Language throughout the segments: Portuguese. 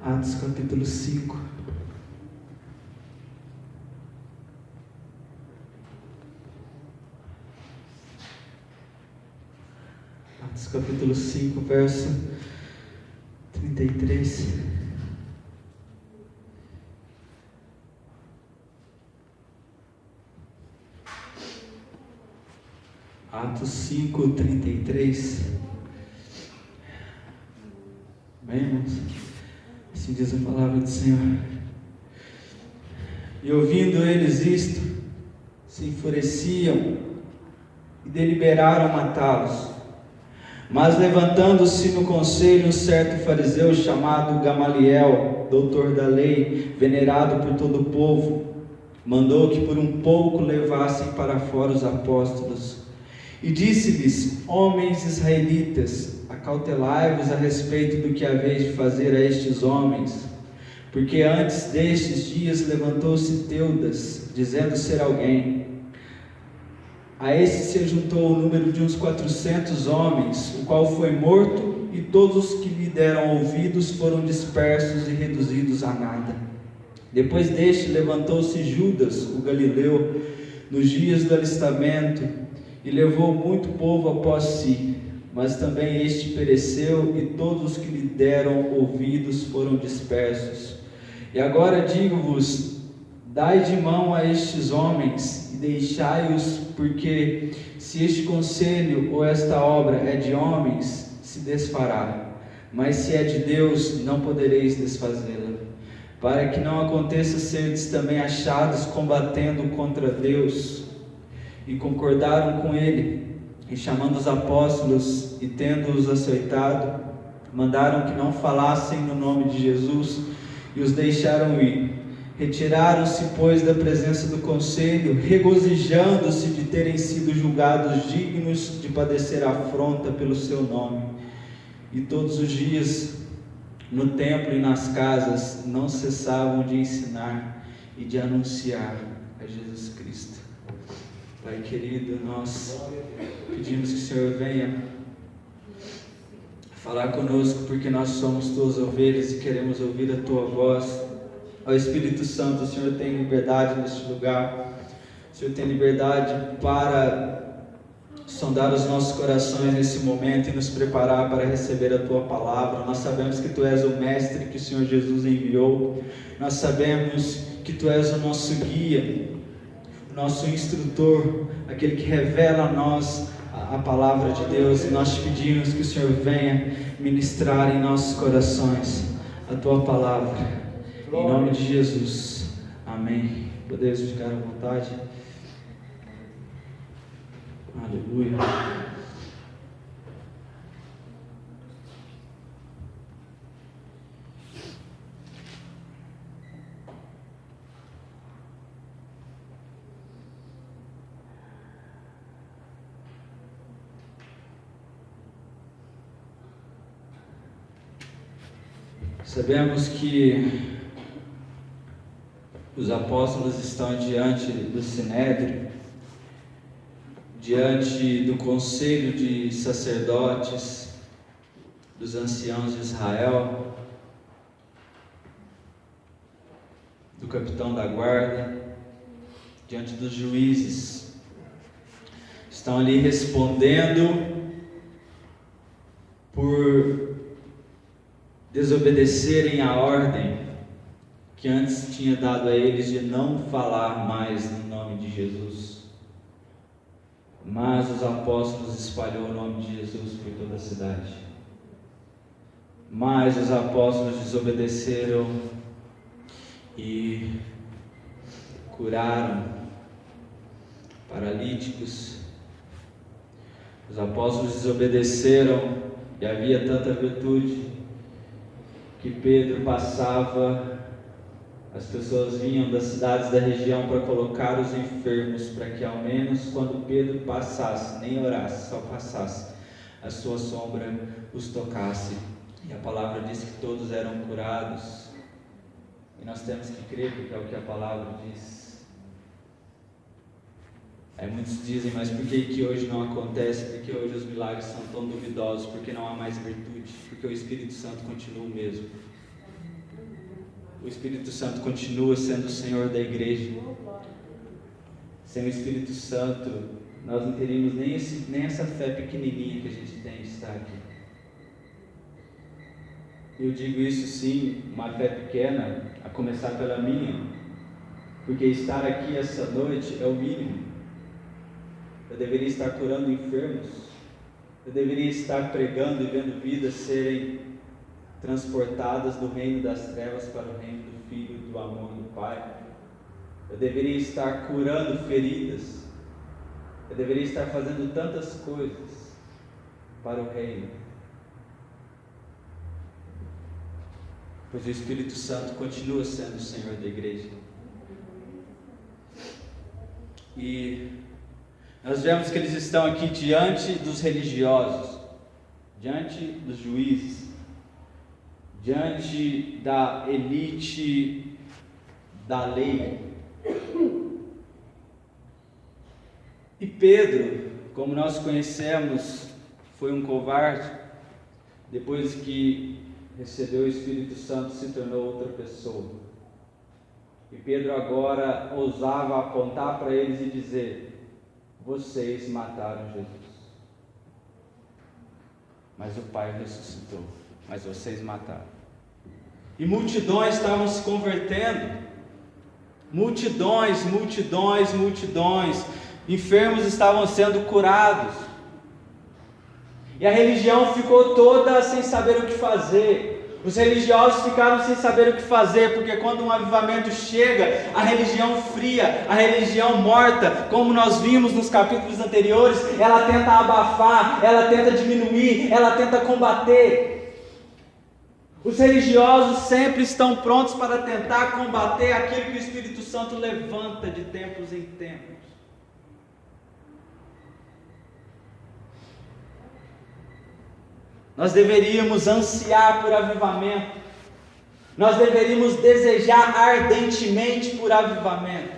Atos capítulo 5. Atos capítulo 5, verso 33. Atos 5, 33. Bem, irmãos? Assim diz a palavra do Senhor. E ouvindo eles isto, se enfureciam e deliberaram matá-los. Mas levantando-se no conselho um certo fariseu chamado Gamaliel, doutor da lei, venerado por todo o povo, mandou que por um pouco levassem para fora os apóstolos. E disse-lhes: homens israelitas, acautelai-vos a respeito do que haveis de fazer a estes homens, porque antes destes dias levantou-se Teudas, dizendo ser alguém. A esse se juntou o número de uns 400 homens, o qual foi morto, e todos os que lhe deram ouvidos foram dispersos e reduzidos a nada. Depois deste levantou-se Judas, o Galileu, nos dias do alistamento, e levou muito povo após si, mas também este pereceu, e todos os que lhe deram ouvidos foram dispersos. E agora digo-vos: dai de mão a estes homens, e deixai-os, porque se este conselho ou esta obra é de homens, se desfará, mas se é de Deus, não podereis desfazê-la, para que não aconteça serdes também achados combatendo contra Deus. E concordaram com ele, e chamando os apóstolos, e tendo-os açoitado, mandaram que não falassem no nome de Jesus, e os deixaram ir. Retiraram-se, pois, da presença do conselho, regozijando-se de terem sido julgados dignos de padecer afronta pelo seu nome. E todos os dias, no templo e nas casas, não cessavam de ensinar e de anunciar a Jesus Cristo. Pai querido, nós pedimos que o Senhor venha falar conosco, porque nós somos tuas ovelhas e queremos ouvir a tua voz. Ó Espírito Santo, o Senhor tem liberdade neste lugar, o Senhor tem liberdade para sondar os nossos corações nesse momento e nos preparar para receber a tua palavra. Nós sabemos que tu és o mestre que o Senhor Jesus enviou, nós sabemos que tu és o nosso guia, o nosso instrutor, aquele que revela a nós a palavra de Deus, e nós te pedimos que o Senhor venha ministrar em nossos corações a tua palavra. Em nome de Jesus, amém. Podemos ficar à vontade. Aleluia. Sabemos que os apóstolos estão diante do Sinédrio, diante do conselho de sacerdotes, dos anciãos de Israel, do capitão da guarda, diante dos juízes. Estão ali respondendo por desobedecerem a ordem que antes tinha dado a eles de não falar mais no nome de Jesus. Mas os apóstolos espalhou o nome de Jesus por toda a cidade. Mas os apóstolos desobedeceram e curaram paralíticos. Os apóstolos desobedeceram e havia tanta virtude que Pedro passava, as pessoas vinham das cidades da região para colocar os enfermos, para que ao menos quando Pedro passasse, nem orasse, só passasse, a sua sombra os tocasse. E a palavra diz que todos eram curados, e nós temos que crer, porque é o que a palavra diz. Aí muitos dizem: mas por que hoje não acontece? Porque hoje os milagres são tão duvidosos, porque não há mais virtude, porque o Espírito Santo continua o mesmo. o Espírito Santo continua sendo o Senhor da igreja. Sem o Espírito Santo, nós não teríamos nem essa fé pequenininha que a gente tem de estar aqui. Eu digo isso sim, uma fé pequena, a começar pela minha, porque estar aqui essa noite é o mínimo. Eu deveria estar curando enfermos, eu deveria estar pregando e vendo vidas serem transportadas do reino das trevas para o reino do Filho, do amor do Pai. Eu deveria estar curando feridas, eu deveria estar fazendo tantas coisas para o reino, pois o Espírito Santo continua sendo o Senhor da igreja. E nós vemos que eles estão aqui diante dos religiosos, diante dos juízes, diante da elite da lei. E Pedro, como nós conhecemos, foi um covarde. Depois que recebeu o Espírito Santo, se tornou outra pessoa. E Pedro agora ousava apontar para eles e dizer: vocês mataram Jesus, mas o Pai ressuscitou, mas vocês mataram. E multidões estavam se convertendo, multidões, enfermos estavam sendo curados, e a religião ficou toda sem saber o que fazer. Os religiosos ficaram sem saber o que fazer, porque quando um avivamento chega, a religião fria, a religião morta, como nós vimos nos capítulos anteriores, ela tenta abafar, ela tenta diminuir, ela tenta combater. Os religiosos sempre estão prontos para tentar combater aquilo que o Espírito Santo levanta de tempos em tempos. Nós deveríamos ansiar por avivamento, nós deveríamos desejar ardentemente por avivamento,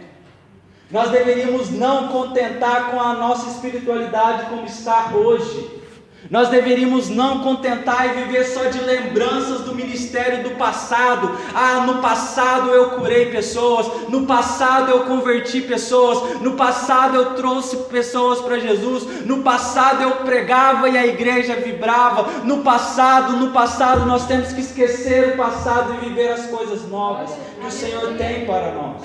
nós deveríamos não contentar com a nossa espiritualidade como está hoje, nós deveríamos não contentar e viver só de lembranças do ministério do passado. No passado eu curei pessoas, no passado eu converti pessoas, no passado eu trouxe pessoas para Jesus, no passado eu pregava e a igreja vibrava, no passado nós temos que esquecer o passado e viver as coisas novas que o Senhor tem para nós.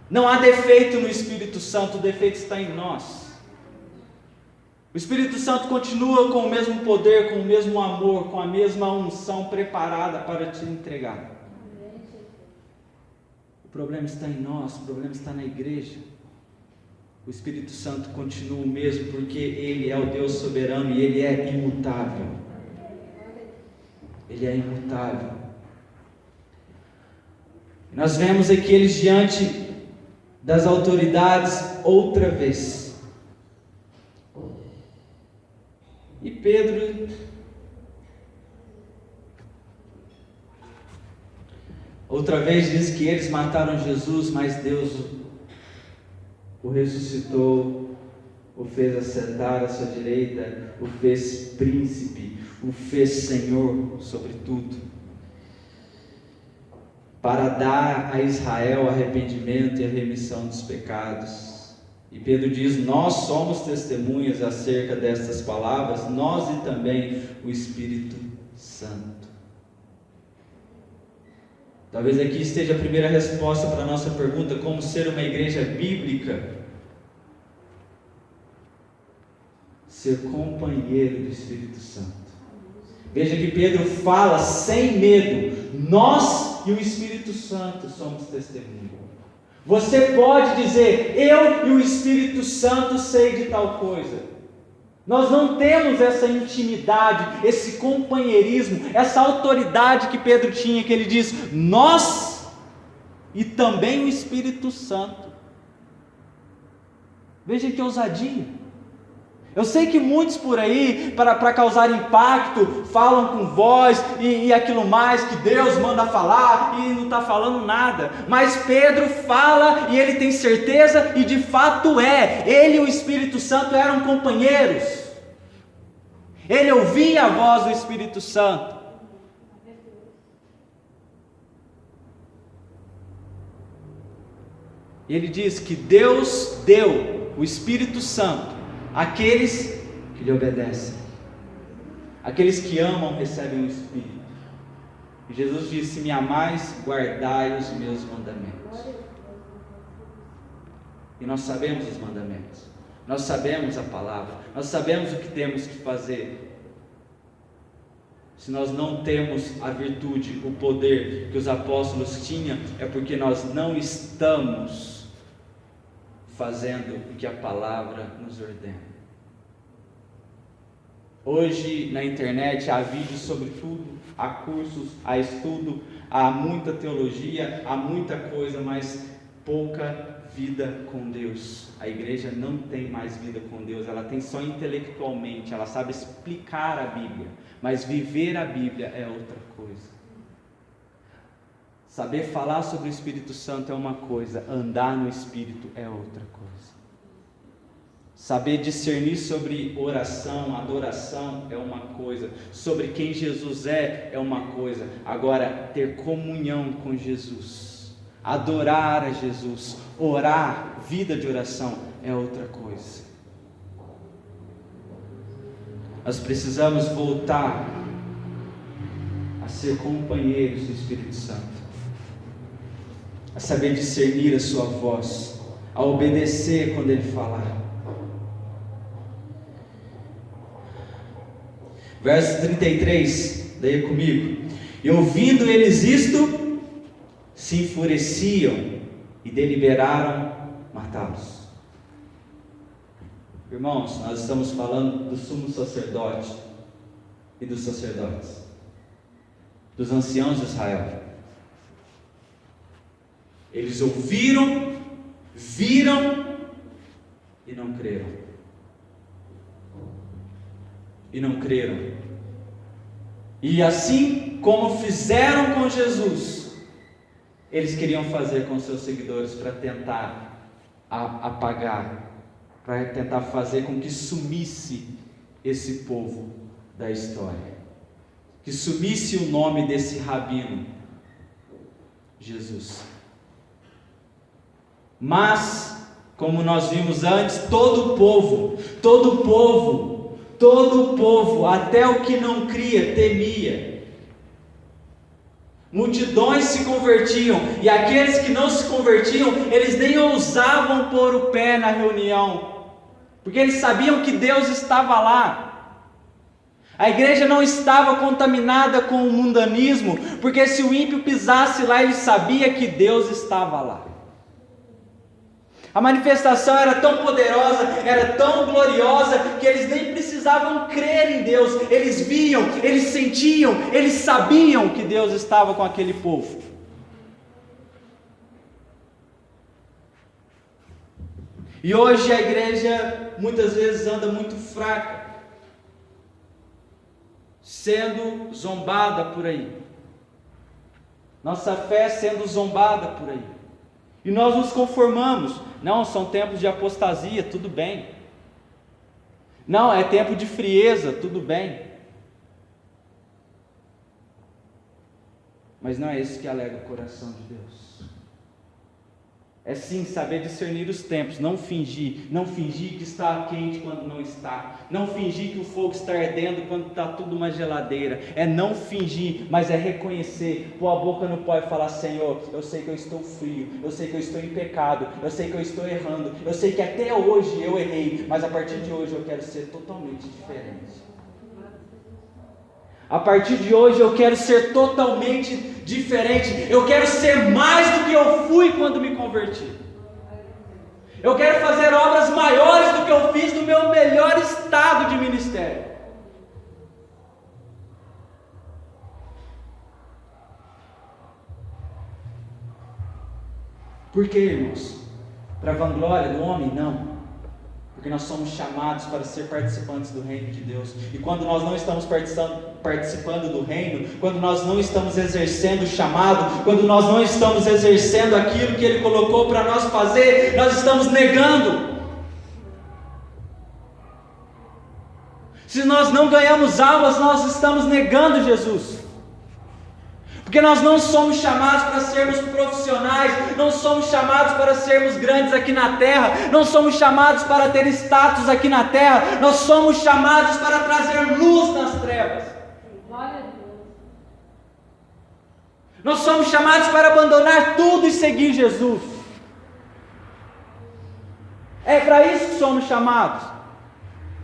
Não há defeito no Espírito Santo, o defeito está em nós. O Espírito Santo continua com o mesmo poder, com o mesmo amor, com a mesma unção preparada para te entregar. O problema está em nós, o problema está na igreja. O Espírito Santo continua o mesmo, porque Ele é o Deus soberano e Ele é imutável. Ele é imutável. Nós vemos aqui eles diante das autoridades outra vez. E Pedro outra vez diz que eles mataram Jesus, mas Deus o ressuscitou, o fez assentar à sua direita, o fez príncipe, o fez Senhor sobre tudo, para dar a Israel arrependimento e a remissão dos pecados. E Pedro diz: nós somos testemunhas acerca destas palavras, nós e também o Espírito Santo. Talvez aqui esteja a primeira resposta para a nossa pergunta: como ser uma igreja bíblica? Ser companheiro do Espírito Santo. Veja que Pedro fala sem medo: nós e o Espírito Santo somos testemunhas. Você pode dizer: eu e o Espírito Santo sei de tal coisa. Nós não temos essa intimidade, esse companheirismo, essa autoridade que Pedro tinha, que ele diz: nós e também o Espírito Santo. Veja que ousadia. Eu sei que muitos por aí, para causar impacto, falam com voz e aquilo mais, que Deus manda falar e não está falando nada. Mas Pedro fala e ele tem certeza, e de fato ele e o Espírito Santo eram companheiros. Ele ouvia a voz do Espírito Santo. E ele diz que Deus deu o Espírito Santo àqueles que lhe obedecem. Aqueles que amam recebem o Espírito. E Jesus disse: se me amais, guardai os meus mandamentos. E nós sabemos os mandamentos, nós sabemos a palavra, nós sabemos o que temos que fazer. Se nós não temos a virtude, o poder que os apóstolos tinham, é porque nós não estamos fazendo o que a palavra nos ordena. Hoje na internet há vídeos sobre tudo, há cursos, há estudo, há muita teologia, há muita coisa, mas pouca vida com Deus. A igreja não tem mais vida com Deus, ela tem só intelectualmente, ela sabe explicar a Bíblia, mas viver a Bíblia é outra coisa. Saber falar sobre o Espírito Santo é uma coisa, andar no Espírito é outra coisa. Saber discernir sobre oração, adoração é uma coisa, sobre quem Jesus é uma coisa. Agora, ter comunhão com Jesus, adorar a Jesus, orar, vida de oração é outra coisa. Nós precisamos voltar a ser companheiros do Espírito Santo, a saber discernir a sua voz, a obedecer quando Ele falar. Verso 33, leia comigo. E ouvindo eles isto, se enfureciam e deliberaram matá-los. Irmãos, nós estamos falando do sumo sacerdote e dos sacerdotes, dos anciãos de Israel. Eles ouviram, viram e não creram. E não creram. E assim como fizeram com Jesus, eles queriam fazer com seus seguidores para tentar apagar, para tentar fazer com que sumisse esse povo da história, que sumisse o nome desse rabino, Jesus. Mas, como nós vimos antes, todo o povo, até o que não cria, temia. Multidões se convertiam, e aqueles que não se convertiam, eles nem ousavam pôr o pé na reunião, porque eles sabiam que Deus estava lá. A igreja não estava contaminada com o mundanismo, porque se o ímpio pisasse lá, ele sabia que Deus estava lá. A manifestação era tão poderosa, era tão gloriosa, que eles nem precisavam crer em Deus. Eles viam, eles sentiam, eles sabiam que Deus estava com aquele povo. E hoje a igreja muitas vezes anda muito fraca, sendo zombada por aí. Nossa fé sendo zombada por aí. E nós nos conformamos. Não, são tempos de apostasia, tudo bem. Não, é tempo de frieza, tudo bem. Mas não é isso que alegra o coração de Deus. É sim saber discernir os tempos, não fingir que está quente quando não está, não fingir que o fogo está ardendo quando está tudo uma geladeira. É não fingir, mas é reconhecer, pôr a boca no pó e falar: Senhor, eu sei que eu estou frio, eu sei que eu estou em pecado, eu sei que eu estou errando, eu sei que até hoje eu errei, mas a partir de hoje eu quero ser totalmente diferente. A partir de hoje eu quero ser totalmente diferente. Eu quero ser mais do que eu fui quando me converti. Eu quero fazer obras maiores do que eu fiz no meu melhor estado de ministério. Por quê, irmãos? Para a vanglória do homem? Não. Porque nós somos chamados para ser participantes do reino de Deus. E quando nós não estamos participando do reino, quando nós não estamos exercendo o chamado, quando nós não estamos exercendo aquilo que Ele colocou para nós fazer, nós estamos negando. Se nós não ganhamos almas, nós estamos negando Jesus. Porque nós não somos chamados para sermos profissionais, não somos chamados para sermos grandes aqui na terra, não somos chamados para ter status aqui na terra, nós somos chamados para trazer luz nas trevas. Nós somos chamados para abandonar tudo e seguir Jesus. É para isso que somos chamados.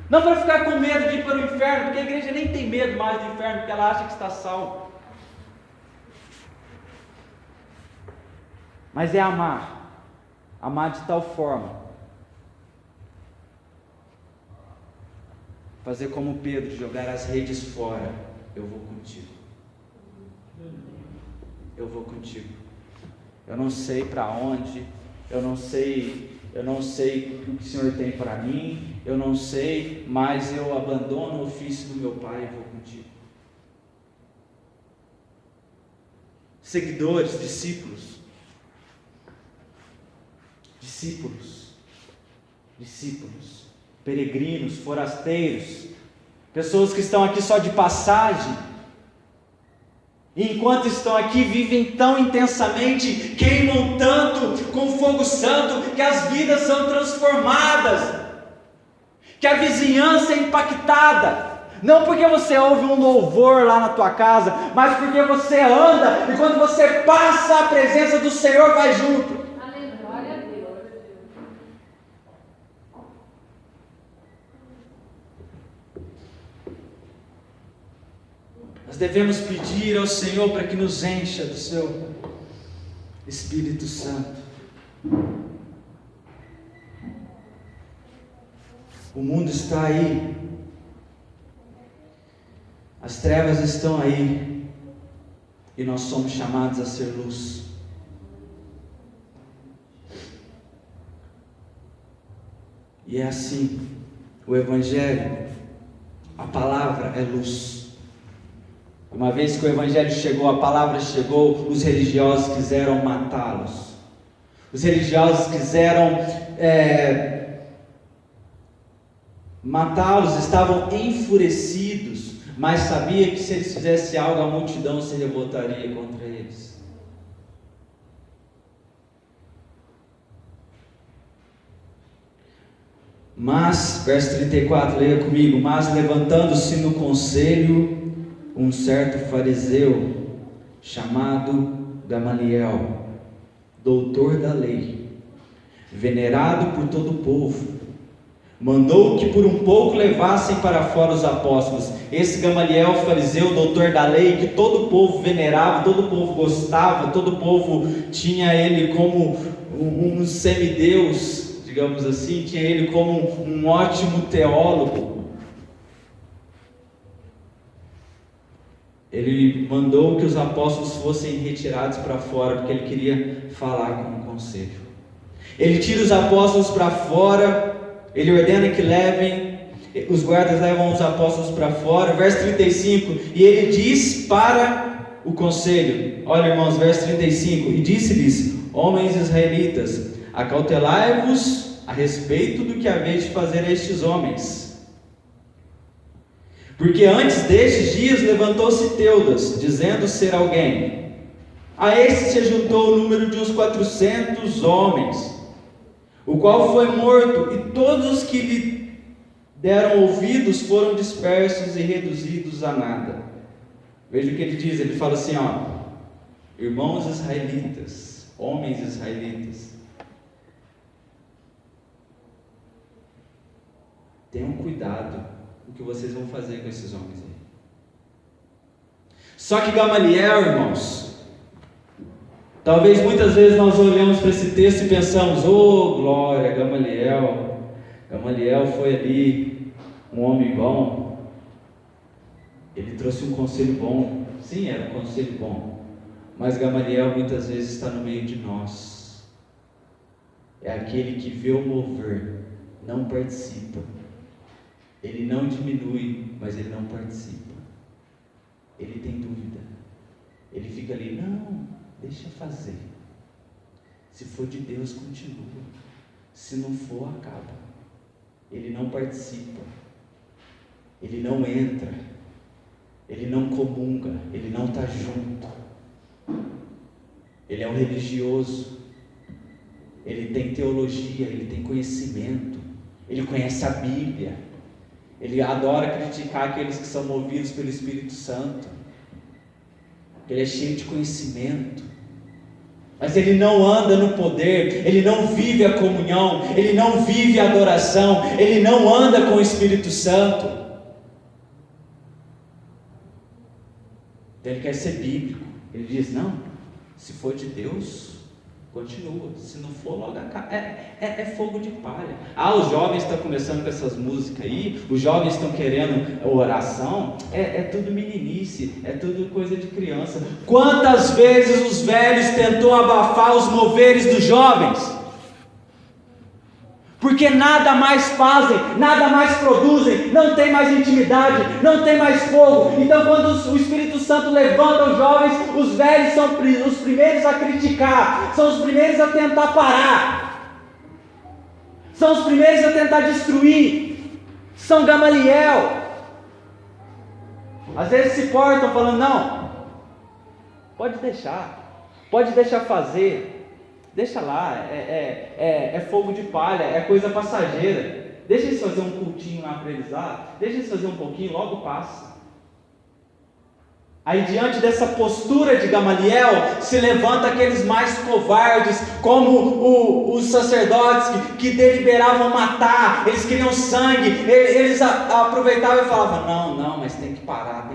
Não para ficar com medo de ir para o inferno, porque a igreja nem tem medo mais do inferno, porque ela acha que está salva. Mas é amar de tal forma, fazer como Pedro, jogar as redes fora. Eu vou contigo. Eu vou contigo. Eu não sei para onde, eu não sei o que o Senhor tem para mim, eu não sei, mas eu abandono o ofício do meu Pai e vou contigo. Seguidores, discípulos, peregrinos, forasteiros, pessoas que estão aqui só de passagem, e enquanto estão aqui vivem tão intensamente, queimam tanto com fogo santo, que as vidas são transformadas, que a vizinhança é impactada, não porque você ouve um louvor lá na tua casa, mas porque você anda, e quando você passa a presença do Senhor, vai junto. Nós devemos pedir ao Senhor para que nos encha do seu Espírito Santo. O mundo está aí, as trevas estão aí, e nós somos chamados a ser luz. E é assim, o Evangelho, a palavra é luz. Uma vez que o Evangelho chegou, a palavra chegou, os religiosos quiseram matá-los. Os religiosos quiseram matá-los, estavam enfurecidos, mas sabia que se eles fizessem algo, a multidão se revoltaria contra eles. Mas, verso 34, leia comigo: mas levantando-se no conselho um certo fariseu, chamado Gamaliel, doutor da lei, venerado por todo o povo, mandou que por um pouco levassem para fora os apóstolos. Esse Gamaliel, fariseu, doutor da lei, que todo o povo venerava, todo o povo gostava, todo o povo tinha ele como um semideus, digamos assim, tinha ele como um ótimo teólogo. Ele mandou que os apóstolos fossem retirados para fora, porque ele queria falar com o conselho. Ele tira os apóstolos para fora, ele ordena que levem, os guardas levam os apóstolos para fora, verso 35, e ele diz para o conselho, olha irmãos, verso 35, e disse-lhes: homens israelitas, acautelai-vos a respeito do que haveis de fazer a estes homens. Porque antes destes dias levantou-se Teudas, dizendo ser alguém. A este se juntou o número de uns 400 homens, o qual foi morto, e todos os que lhe deram ouvidos foram dispersos e reduzidos a nada. Veja o que ele diz, ele fala assim, irmãos israelitas, homens israelitas, tenham cuidado o que vocês vão fazer com esses homens aí. Só que Gamaliel, irmãos, talvez muitas vezes nós olhamos para esse texto e pensamos: oh glória, Gamaliel foi ali um homem bom, ele trouxe um conselho bom. Sim, era um conselho bom, mas Gamaliel muitas vezes está no meio de nós, é aquele que vê o mover, não participa. Ele não diminui, mas ele não participa. Ele tem dúvida. Ele fica ali, não, deixa fazer. Se for de Deus, continua. Se não for, acaba. Ele não participa. Ele não entra. Ele não comunga. Ele não está junto. Ele é um religioso, ele tem teologia, ele tem conhecimento, ele conhece a Bíblia, ele adora criticar aqueles que são movidos pelo Espírito Santo, ele é cheio de conhecimento, mas ele não anda no poder, ele não vive a comunhão, ele não vive a adoração, ele não anda com o Espírito Santo. Então ele quer ser bíblico, ele diz, não, se for de Deus, continua, se não for, logo acaba. É fogo de palha. Os jovens estão começando com essas músicas aí, os jovens estão querendo oração, é tudo meninice, é tudo coisa de criança. Quantas vezes os velhos tentou abafar os moveres dos jovens? Porque nada mais fazem, nada mais produzem, não tem mais intimidade, não tem mais fogo. Então quando o Espírito Santo levanta os jovens, os velhos são os primeiros a criticar, são os primeiros a tentar parar, são os primeiros a tentar destruir. São Gamaliel. Às vezes se portam falando, não, pode deixar fazer. Deixa lá, é fogo de palha, é coisa passageira. Deixa eles fazer um cultinho lá para eles lá, deixa eles fazer um pouquinho, logo passa. Aí diante dessa postura de Gamaliel, se levanta aqueles mais covardes, como os sacerdotes que deliberavam matar, eles queriam sangue, eles aproveitavam e falavam, não, mas tem que parar,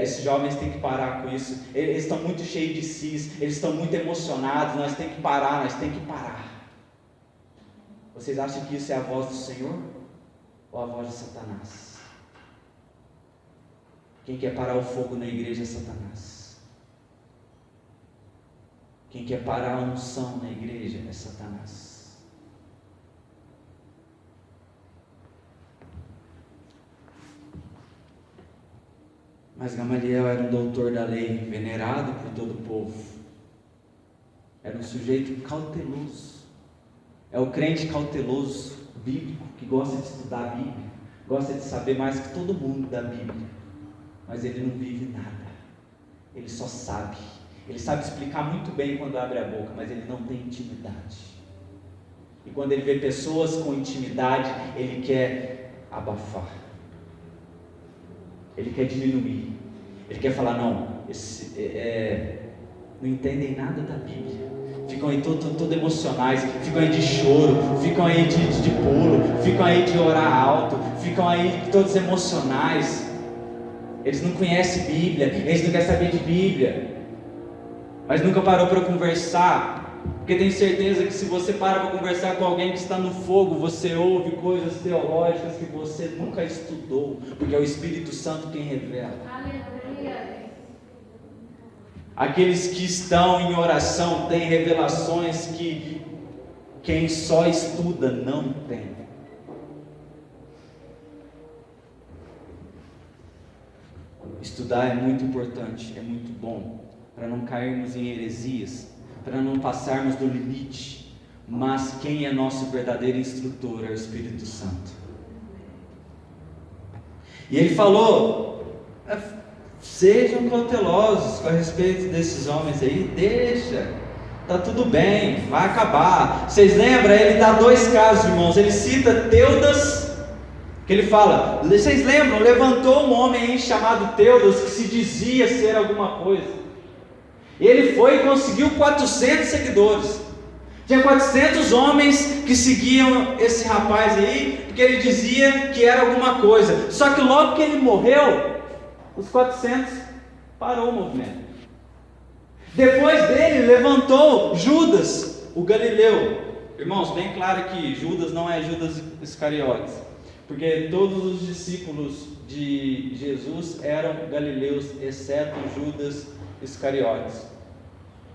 esses jovens têm que parar com isso, eles estão muito cheios de si, eles estão muito emocionados, nós temos que parar. Vocês acham que isso é a voz do Senhor? Ou a voz de Satanás? Quem quer parar o fogo na igreja é Satanás. Quem quer parar a unção na igreja é Satanás. Mas Gamaliel era um doutor da lei, venerado por todo o povo. Era um sujeito cauteloso. É o crente cauteloso, bíblico, que gosta de estudar a Bíblia, gosta de saber mais que todo mundo da Bíblia. Mas ele não vive nada, ele só sabe, ele sabe explicar muito bem quando abre a boca, mas ele não tem intimidade. E quando ele vê pessoas com intimidade, ele quer abafar, ele quer diminuir, ele quer falar, não entendem nada da Bíblia, ficam aí todo emocionais, ficam aí de choro, ficam aí de pulo, ficam aí de orar alto, ficam aí todos emocionais. Eles não conhecem Bíblia, eles não querem saber de Bíblia, mas nunca parou para conversar, porque tem certeza que se você para para conversar com alguém que está no fogo, você ouve coisas teológicas que você nunca estudou, porque é o Espírito Santo quem revela. Aleluia. Aqueles que estão em oração têm revelações que quem só estuda não tem. Estudar é muito importante, é muito bom, para não cairmos em heresias, para não passarmos do limite, mas quem é nosso verdadeiro instrutor é o Espírito Santo. E ele falou, sejam cautelosos a respeito desses homens aí, deixa, está tudo bem, vai acabar. Vocês lembram? Ele dá 2 casos, irmãos, ele cita Teudas, que ele fala, vocês lembram, levantou um homem aí chamado Teudas, que se dizia ser alguma coisa, e ele foi e conseguiu 400 seguidores, tinha 400 homens que seguiam esse rapaz aí, porque ele dizia que era alguma coisa, só que logo que ele morreu, os 400 parou o movimento. Depois dele levantou Judas, o Galileu. Irmãos, bem claro que Judas não é Judas Iscariotes, porque todos os discípulos de Jesus eram galileus, exceto Judas Iscariotes.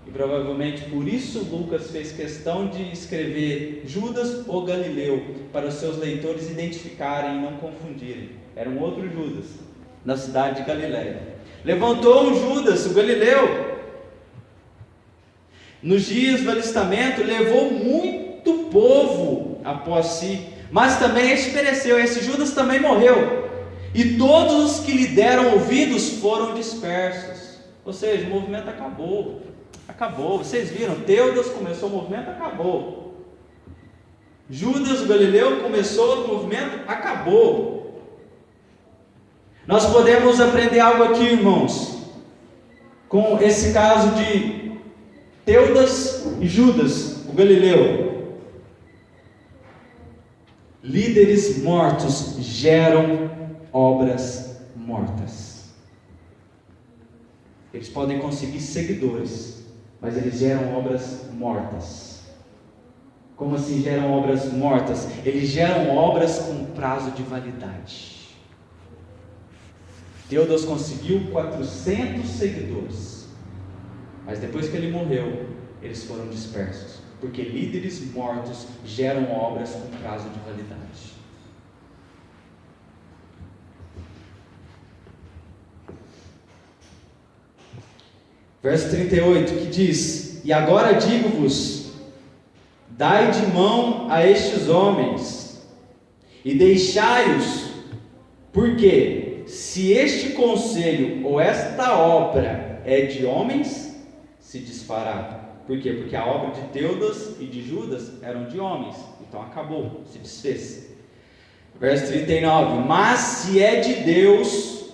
E provavelmente por isso Lucas fez questão de escrever Judas ou Galileu, para os seus leitores identificarem e não confundirem. Era um outro Judas, na cidade de Galiléia. Levantou um Judas, o Galileu. Nos dias do alistamento, levou muito povo após si, mas também este pereceu. Esse Judas também morreu, e todos os que lhe deram ouvidos foram dispersos. Ou seja, o movimento acabou. Acabou. Vocês viram, Teudas começou o movimento, acabou. Judas, o Galileu, começou o movimento, acabou. Nós podemos aprender algo aqui, irmãos, com esse caso de Teudas e Judas, o Galileu. Líderes mortos geram obras mortas. Eles podem conseguir seguidores, mas eles geram obras mortas. Como assim geram obras mortas? Eles geram obras com prazo de validade. Teudas conseguiu 400 seguidores, mas depois que ele morreu, eles foram dispersos, porque líderes mortos geram obras com prazo de validade. Verso 38, que diz: e agora digo-vos, dai de mão a estes homens, e deixai-os, porque se este conselho ou esta obra é de homens, se desfará. Por quê? Porque a obra de Teudas e de Judas eram de homens, então acabou, se desfez. Verso 39, mas se é de Deus,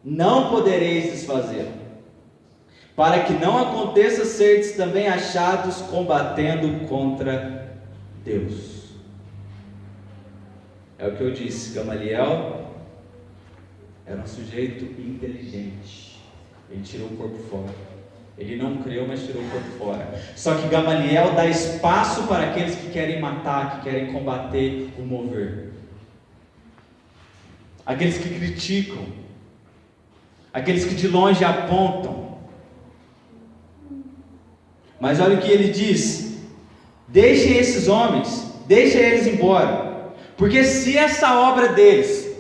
não podereis desfazê-lo, para que não aconteça serdes também achados combatendo contra Deus. É o que eu disse, Gamaliel era um sujeito inteligente, ele tirou o corpo fora. Ele não creu, mas tirou o corpo fora. Só que Gamaliel dá espaço para aqueles que querem matar, que querem combater o mover. Aqueles que criticam, aqueles que de longe apontam. Mas olha o que ele diz: deixem esses homens, deixem eles embora, porque se essa obra deles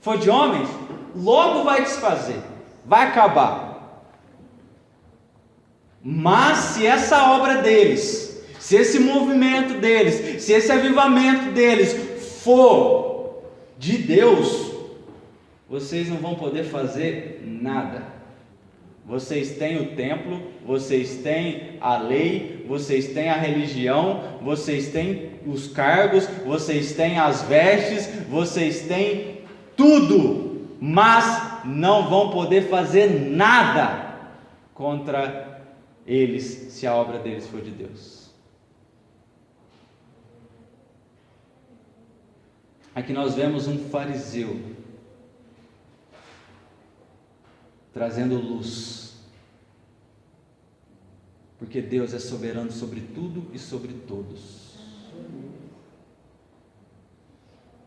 for de homens, logo vai desfazer, vai acabar. Mas se essa obra deles, se esse movimento deles, se esse avivamento deles for de Deus, vocês não vão poder fazer nada. Vocês têm o templo, vocês têm a lei, vocês têm a religião, vocês têm os cargos, vocês têm as vestes, vocês têm tudo, mas não vão poder fazer nada contra eles, se a obra deles for de Deus. Aqui nós vemos um fariseu trazendo luz, porque Deus é soberano sobre tudo e sobre todos.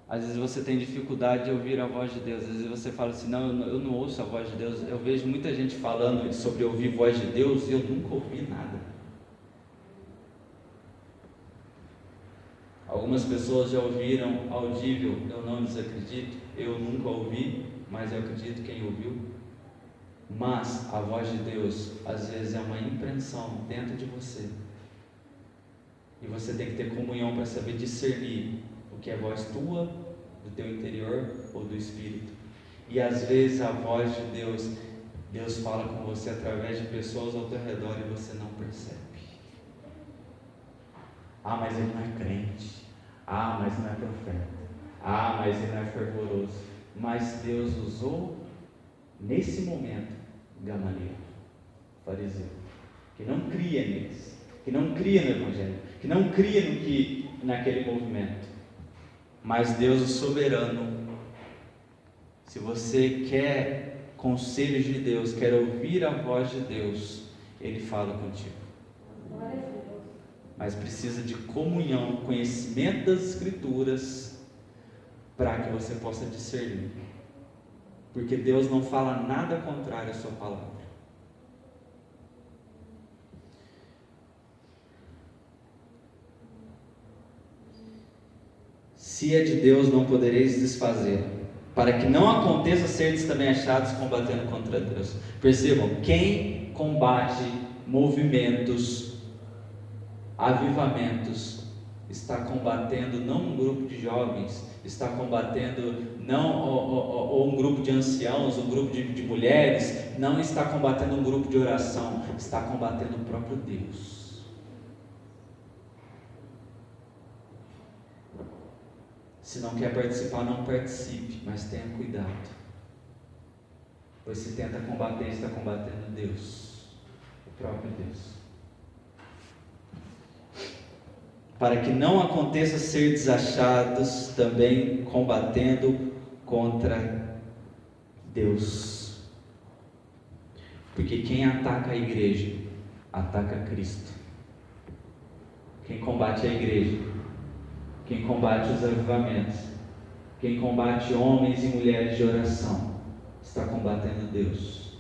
Às vezes você tem dificuldade de ouvir a voz de Deus. Às vezes você fala assim, não, eu não ouço a voz de Deus. Eu vejo muita gente falando sobre ouvir a voz de Deus e eu nunca ouvi nada. Algumas pessoas já ouviram audível, eu não desacredito, eu nunca ouvi, mas eu acredito quem ouviu. Mas a voz de Deus às vezes é uma impressão dentro de você, e você tem que ter comunhão para saber discernir o que é voz tua, do teu interior ou do Espírito. E às vezes a voz de Deus, Deus fala com você através de pessoas ao teu redor e você não percebe. Ah, mas ele não é crente. Ah, mas não é profeta. Ah, mas ele não é fervoroso. Mas Deus usou nesse momento Gamaliel, fariseu, que não cria neles, que não cria no Evangelho, que não cria naquele movimento. Mas Deus, o soberano, se você quer conselhos de Deus, quer ouvir a voz de Deus, Ele fala contigo. Mas precisa de comunhão, conhecimento das Escrituras, para que você possa discernir. Porque Deus não fala nada contrário à sua palavra. Se é de Deus, não podereis desfazer, para que não aconteça serdes também achados combatendo contra Deus. Percebam, quem combate movimentos, avivamentos, está combatendo não um grupo de jovens, está combatendo não ou um grupo de anciãos, um grupo de mulheres, não está combatendo um grupo de oração, está combatendo o próprio Deus. Se não quer participar, não participe, mas tenha cuidado, pois se tenta combater, está combatendo Deus, o próprio Deus. Para que não aconteça ser desachados, também combatendo contra Deus. Porque quem ataca a igreja, ataca Cristo. Quem combate a igreja, quem combate os avivamentos, quem combate homens e mulheres de oração, está combatendo Deus.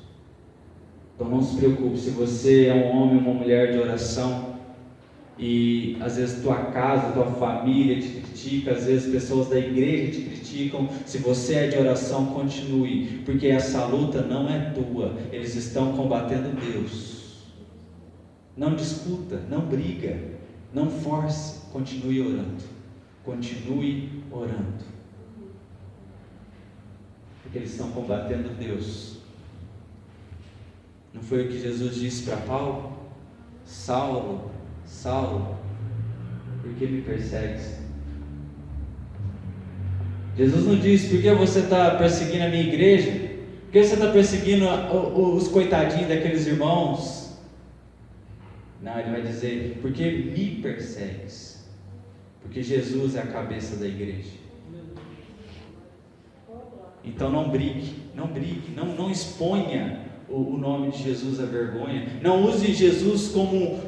Então não se preocupe, se você é um homem ou uma mulher de oração, e às vezes tua casa, tua família te critica, às vezes pessoas da igreja te criticam, se você é de oração, continue, porque essa luta não é tua, eles estão combatendo Deus. Não disputa, não briga, não force, continue orando, continue orando, porque eles estão combatendo Deus. Não foi o que Jesus disse para Paulo? Saulo, Saulo, por que me persegues? Jesus não disse, por que você está perseguindo a minha igreja? Por que você está perseguindo os coitadinhos daqueles irmãos? Não, ele vai dizer, por que me persegues? Porque Jesus é a cabeça da igreja. Então não brigue, não exponha o nome de Jesus à vergonha. Não use Jesus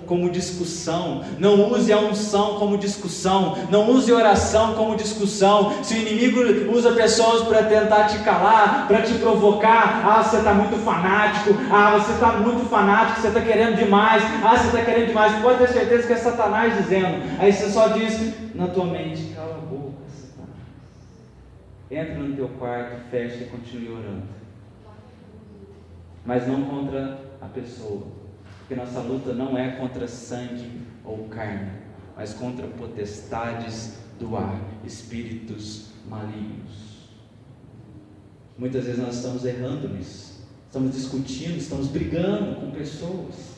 como discussão. Não use a unção como discussão. Não use oração como discussão. Se o inimigo usa pessoas para tentar te calar, para te provocar, você está muito fanático, você está muito fanático, você está querendo demais, você está querendo demais, pode ter certeza que é Satanás dizendo. Aí você só diz na tua mente, cala a boca, Satanás. Entra no teu quarto, fecha e continue orando. Mas não contra a pessoa, porque nossa luta não é contra sangue ou carne, mas contra potestades do ar, espíritos malignos. Muitas vezes nós estamos errando nisso, estamos discutindo, estamos brigando com pessoas.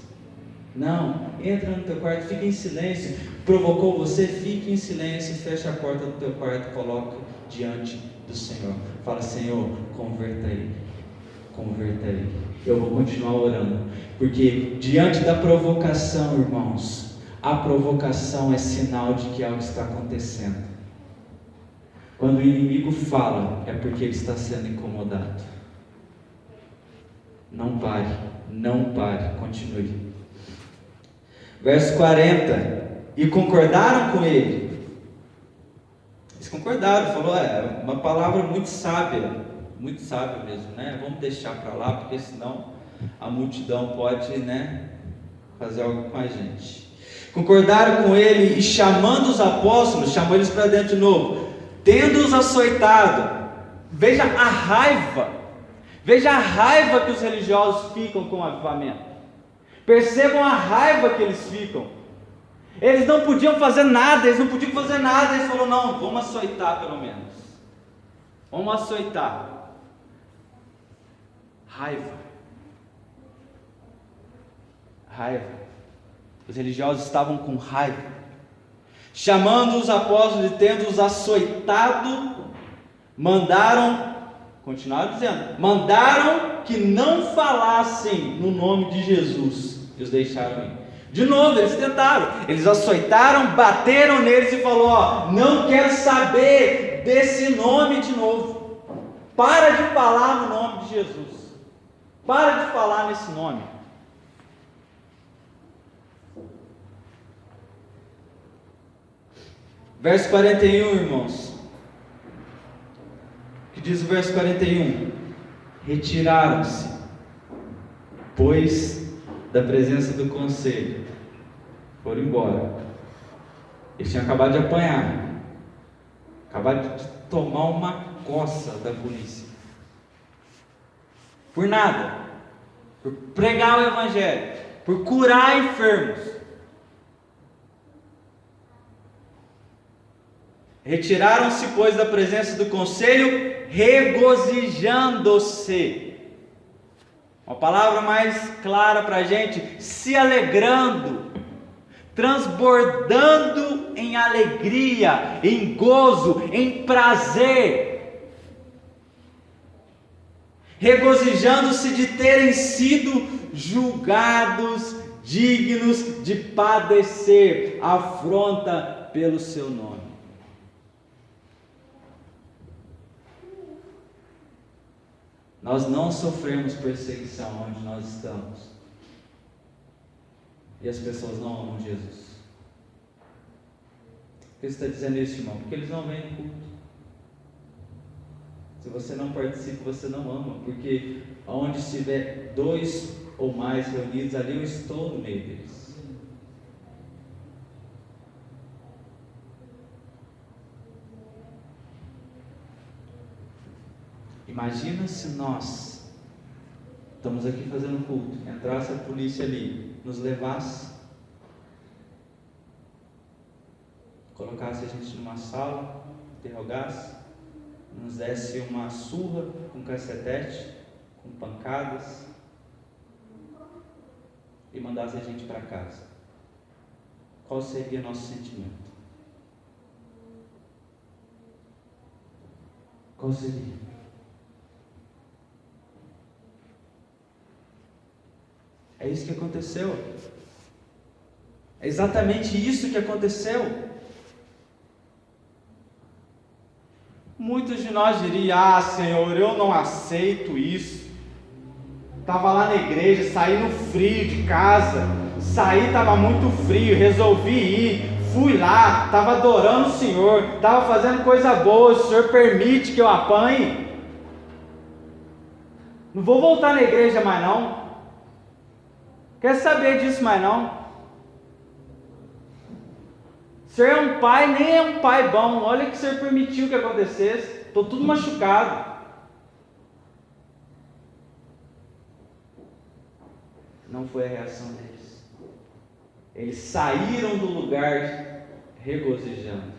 Não, entra no teu quarto, fica em silêncio. Provocou você, fique em silêncio, fecha a porta do teu quarto, coloca diante do Senhor, fala: Senhor, converta ele. Eu vou continuar orando, porque diante da provocação, irmãos, a provocação é sinal de que algo está acontecendo. Quando o inimigo fala, é porque ele está sendo incomodado. Não pare, continue. Verso 40, e concordaram com ele. Eles concordaram, falou, uma palavra muito sábia mesmo, né? Vamos deixar para lá, porque senão a multidão pode, fazer algo com a gente. Concordaram com ele e chamando os apóstolos, chamou eles para dentro de novo, tendo-os açoitado. Veja a raiva que os religiosos ficam com o avivamento. Percebam a raiva que eles ficam. Eles não podiam fazer nada, eles falaram, não, vamos açoitar pelo menos. Vamos açoitar. Raiva. Os religiosos estavam com raiva. Chamando os apóstolos e tendo-os açoitado, continuaram que não falassem no nome de Jesus, e os deixaram ir. De novo, eles tentaram, eles açoitaram, bateram neles e falou: não quero saber desse nome de novo. Para de falar no nome de Jesus. Para de falar nesse nome. Verso 41, irmãos. O que diz o verso 41? Retiraram-se, pois, da presença do conselho. Foram embora. Eles tinham acabado de apanhar. Acabaram de tomar uma coça da polícia. Por nada. Por pregar o evangelho. Por curar enfermos. Retiraram-se, pois, da presença do conselho, regozijando-se. Uma palavra mais clara para a gente: se alegrando, transbordando em alegria, em gozo, em prazer, regozijando-se de terem sido julgados dignos de padecer afronta pelo seu nome. Nós não sofremos perseguição onde nós estamos. E as pessoas não amam Jesus. Por que você está dizendo isso, irmão? Porque eles não vêm no culto. Se você não participa, você não ama. Porque onde estiver 2 ou mais reunidos, ali eu estou no meio deles. Imagina se nós estamos aqui fazendo culto, entrasse a polícia ali, nos levasse, colocasse a gente numa sala, interrogasse, nos desse uma surra com cacetete, com pancadas, e mandasse a gente para casa. Qual seria nosso sentimento? Qual seria? É isso que aconteceu. É exatamente isso que aconteceu. Muitos de nós diriam: ah, Senhor, eu não aceito isso. Estava lá na igreja, saí no frio de casa, estava muito frio, resolvi ir, fui lá, estava adorando o Senhor, estava fazendo coisa boa, o Senhor permite que eu apanhe? Não vou voltar na igreja mais não. Quer saber disso mais não? O Senhor é um pai, nem é um pai bom. Olha que o Senhor permitiu que acontecesse. Estou tudo machucado. Não foi a reação deles. Eles saíram do lugar regozijando.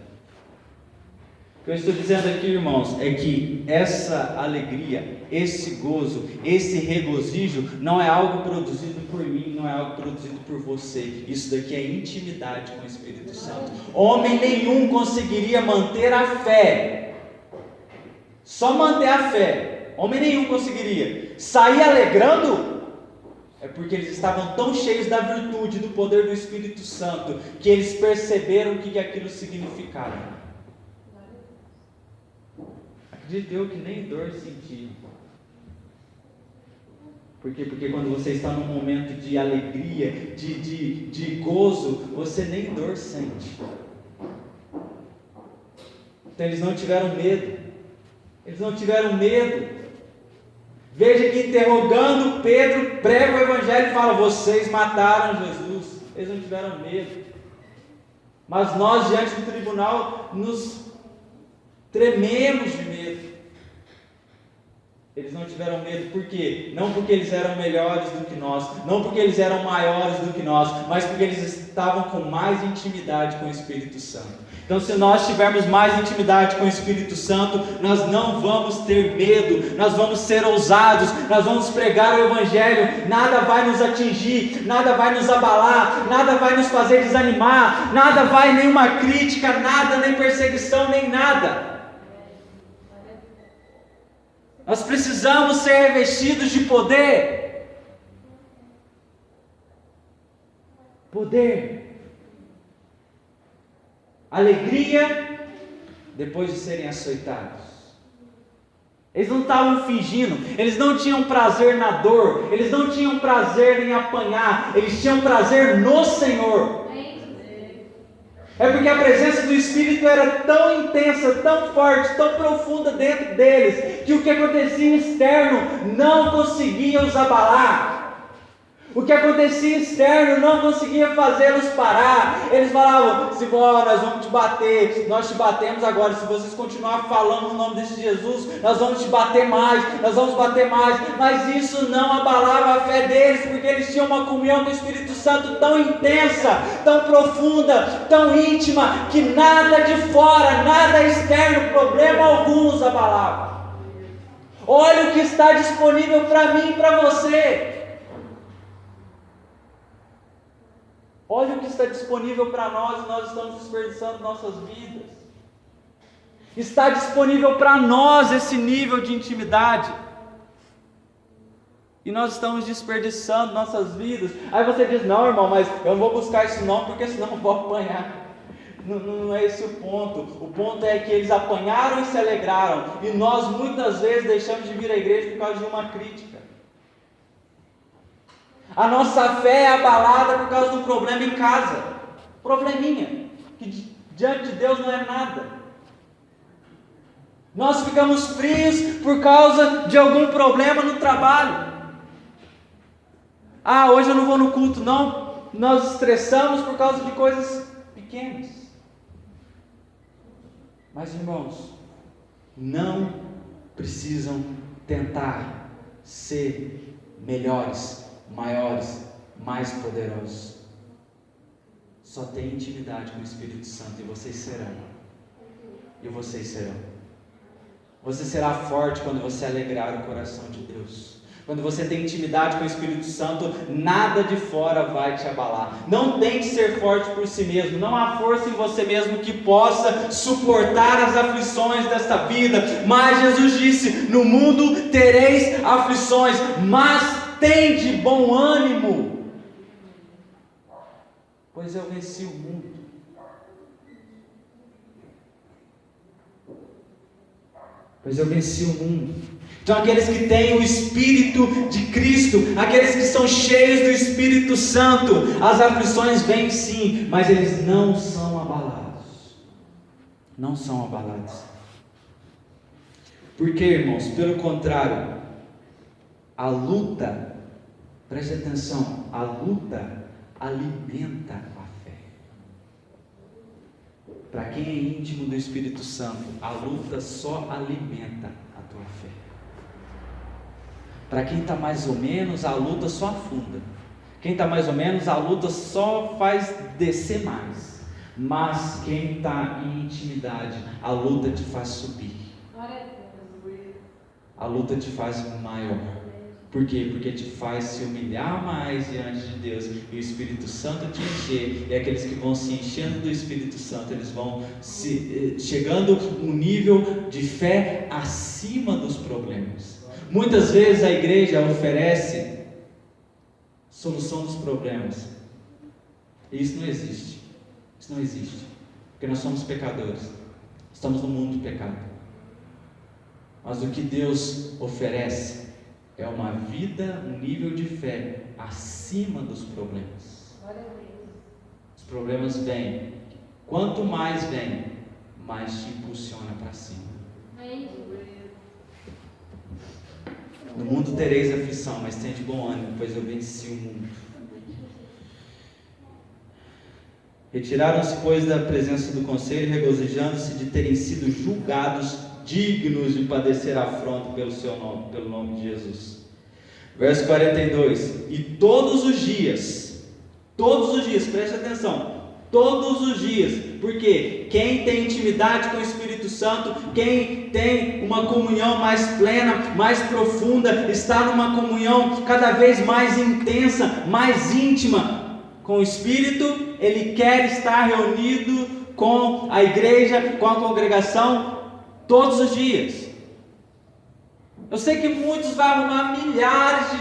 O que eu estou dizendo aqui, irmãos, é que essa alegria, esse gozo, esse regozijo não é algo produzido por mim, não é algo produzido por você. Isso daqui é intimidade com o Espírito Santo. Homem nenhum conseguiria manter a fé, só manter a fé. Homem nenhum conseguiria sair alegrando. É porque eles estavam tão cheios da virtude, do poder do Espírito Santo, que eles perceberam o que aquilo significava. Acredito eu que nem dor senti. Por quê? Porque quando você está num momento de alegria, de gozo, você nem dor sente. Então eles não tiveram medo. Eles não tiveram medo. Veja que interrogando Pedro, prega o Evangelho e fala: vocês mataram Jesus. Eles não tiveram medo. Mas nós, diante do tribunal, nos trememos de medo. Eles não tiveram medo, por quê? Não porque eles eram melhores do que nós, não porque eles eram maiores do que nós, mas porque eles estavam com mais intimidade com o Espírito Santo. Então, se nós tivermos mais intimidade com o Espírito Santo, nós não vamos ter medo, nós vamos ser ousados, nós vamos pregar o Evangelho, nada vai nos atingir, nada vai nos abalar, nada vai nos fazer desanimar, nada vai, nenhuma crítica, nada, nem perseguição, nem nada. Nós precisamos ser revestidos de poder. Poder. Alegria depois de serem açoitados. Eles não estavam fingindo, eles não tinham prazer na dor, eles não tinham prazer em apanhar, eles tinham prazer no Senhor. É porque a presença do Espírito era tão intensa, tão forte, tão profunda dentro deles, que o que acontecia externo não conseguia os abalar. O que acontecia externo não conseguia fazê-los parar. Eles falavam: Simão, nós vamos te bater, nós te batemos agora, se vocês continuarem falando no nome desse Jesus, nós vamos te bater mais, nós vamos bater mais. Mas isso não abalava a fé deles, porque eles tinham uma comunhão com o Espírito Santo tão intensa, tão profunda, tão íntima, que nada de fora, nada externo, problema algum os abalava. Olha o que está disponível para mim e para você. Olha o que está disponível para nós e nós estamos desperdiçando nossas vidas. Está disponível para nós esse nível de intimidade. E nós estamos desperdiçando nossas vidas. Aí você diz: não, irmão, mas eu não vou buscar isso não, porque senão eu vou apanhar. Não é esse o ponto. O ponto é que eles apanharam e se alegraram. E nós muitas vezes deixamos de vir à igreja por causa de uma crítica. A nossa fé é abalada por causa de um problema em casa. Probleminha, que diante de Deus não é nada. Nós ficamos frios por causa de algum problema no trabalho. Ah, hoje eu não vou no culto não. Nós estressamos por causa de coisas pequenas. Mas, irmãos, não precisam tentar ser melhores, maiores, mais poderosos. Só tem intimidade com o Espírito Santo e vocês serão. E vocês serão. Você será forte quando você alegrar o coração de Deus. Quando você tem intimidade com o Espírito Santo, nada de fora vai te abalar. Não tente ser forte por si mesmo. Não há força em você mesmo que possa suportar as aflições desta vida. Mas Jesus disse: no mundo tereis aflições, mas tende bom ânimo, pois eu venci o mundo. Pois eu venci o mundo. Então aqueles que têm o Espírito de Cristo, aqueles que são cheios do Espírito Santo, as aflições vêm sim, mas eles não são abalados. Não são abalados. Por quê, irmãos? Pelo contrário, a luta, preste atenção, a luta alimenta a fé. Para quem é íntimo do Espírito Santo, a luta só alimenta a tua fé. Para quem está mais ou menos, a luta só afunda. Quem está mais ou menos, a luta só faz descer mais. Mas quem está em intimidade, a luta te faz subir. A luta te faz maior. Por quê? Porque te faz se humilhar mais diante de Deus e o Espírito Santo te encher. E aqueles que vão se enchendo do Espírito Santo, eles vão chegando um nível de fé acima dos problemas. Muitas vezes a igreja oferece solução dos problemas. E isso não existe. Isso não existe. Porque nós somos pecadores. Estamos no mundo do pecado. Mas o que Deus oferece é uma vida, um nível de fé acima dos problemas. Os problemas vêm. Quanto mais vem, mais te impulsiona para cima. No mundo tereis aflição, mas tende bom ânimo, pois eu venci o mundo. Retiraram-se, pois, da presença do conselho, regozijando-se de terem sido julgados dignos de padecer afronta pelo nome de Jesus. Verso 42. E todos os dias, preste atenção, todos os dias, porque quem tem intimidade com o Espírito Santo, quem tem uma comunhão mais plena, mais profunda, está numa comunhão cada vez mais intensa, mais íntima com o Espírito, ele quer estar reunido com a igreja, com a congregação, todos os dias. Eu sei que muitos vão arrumar milhares de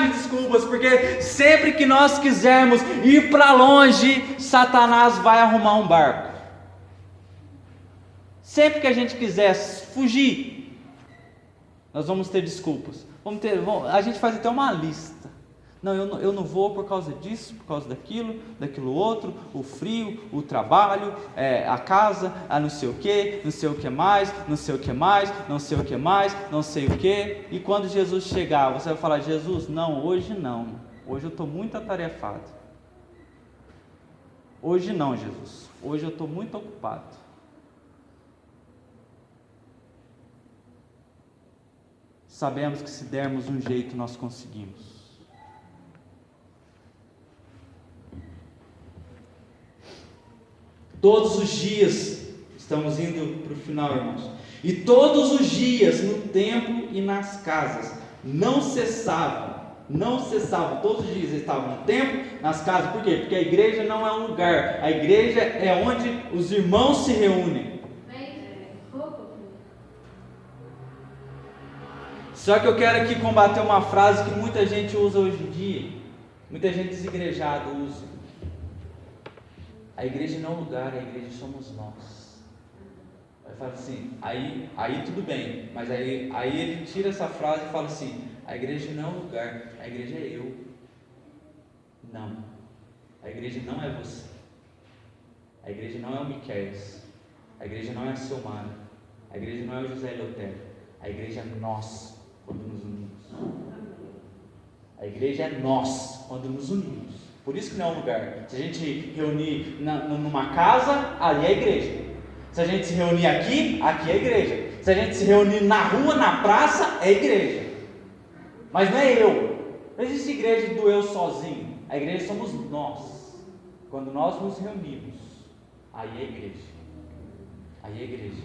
desculpas, porque sempre que nós quisermos ir para longe, Satanás vai arrumar um barco. Sempre que a gente quiser fugir, nós vamos ter desculpas. A gente faz até uma lista Não, eu não vou por causa disso, por causa daquilo outro, o frio, o trabalho, a casa, a não sei o que, não sei o que mais, não sei o que mais, não sei o que mais, não sei o que. E quando Jesus chegar, você vai falar: Jesus, não, hoje eu estou muito atarefado. Hoje não, Jesus, hoje eu estou muito ocupado. Sabemos que se dermos um jeito nós conseguimos. Todos os dias, estamos indo para o final, irmãos, e todos os dias no templo e nas casas, não cessavam, todos os dias eles estavam no templo, nas casas. Por quê? Porque a igreja não é um lugar, a igreja é onde os irmãos se reúnem. Só que eu quero aqui combater uma frase que muita gente usa hoje em dia, muita gente desigrejada usa: a igreja não é um lugar, a igreja somos nós. Aí fala assim, aí tudo bem, mas aí ele tira essa frase e fala assim: a igreja não é um lugar, a igreja é eu. Não, a igreja não é você, a igreja não é o Miquéias, a igreja não é a Silmara, a igreja não é o José Eleutério, a igreja é nós quando nos unimos. A igreja é nós quando nos unimos. Por isso que não é um lugar. Se a gente reunir numa casa, ali é a igreja. Se a gente se reunir aqui é a igreja. Se a gente se reunir na rua, na praça, é a igreja. Mas não é eu. Não existe igreja do eu sozinho. A igreja somos nós. Quando nós nos reunimos, aí é a igreja. Aí é a igreja.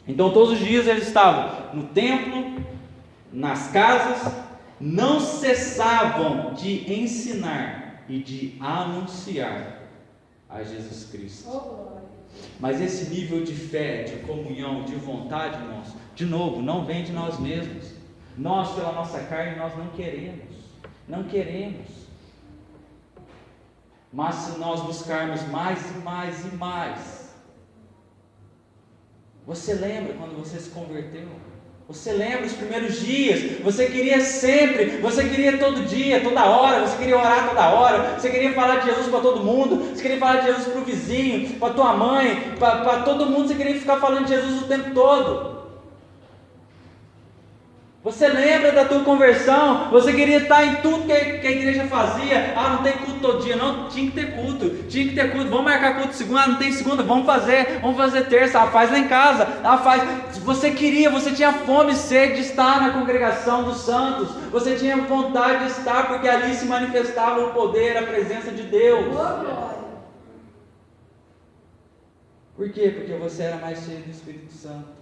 Então todos os dias eles estavam no templo, nas casas, não cessavam de ensinar e de anunciar a Jesus Cristo. Mas esse nível de fé, de comunhão, de vontade, irmãos, de novo, não vem de nós mesmos. Nós, pela nossa carne, nós não queremos. Mas se nós buscarmos mais e mais e mais. Você lembra quando você se converteu? Você lembra os primeiros dias? Você queria sempre, você queria todo dia, toda hora, você queria orar toda hora, você queria falar de Jesus para todo mundo, você queria falar de Jesus para o vizinho, para tua mãe, para todo mundo, você queria ficar falando de Jesus o tempo todo. Você lembra da tua conversão? Você queria estar em tudo que a igreja fazia. Não tem culto todo dia. Não, tinha que ter culto. Vamos marcar culto segunda. Não tem segunda, vamos fazer terça. Faz lá em casa. Faz. Você tinha fome e sede de estar na congregação dos santos. Você tinha vontade de estar, porque ali se manifestava o poder, a presença de Deus. Por quê? Porque você era mais cheio do Espírito Santo.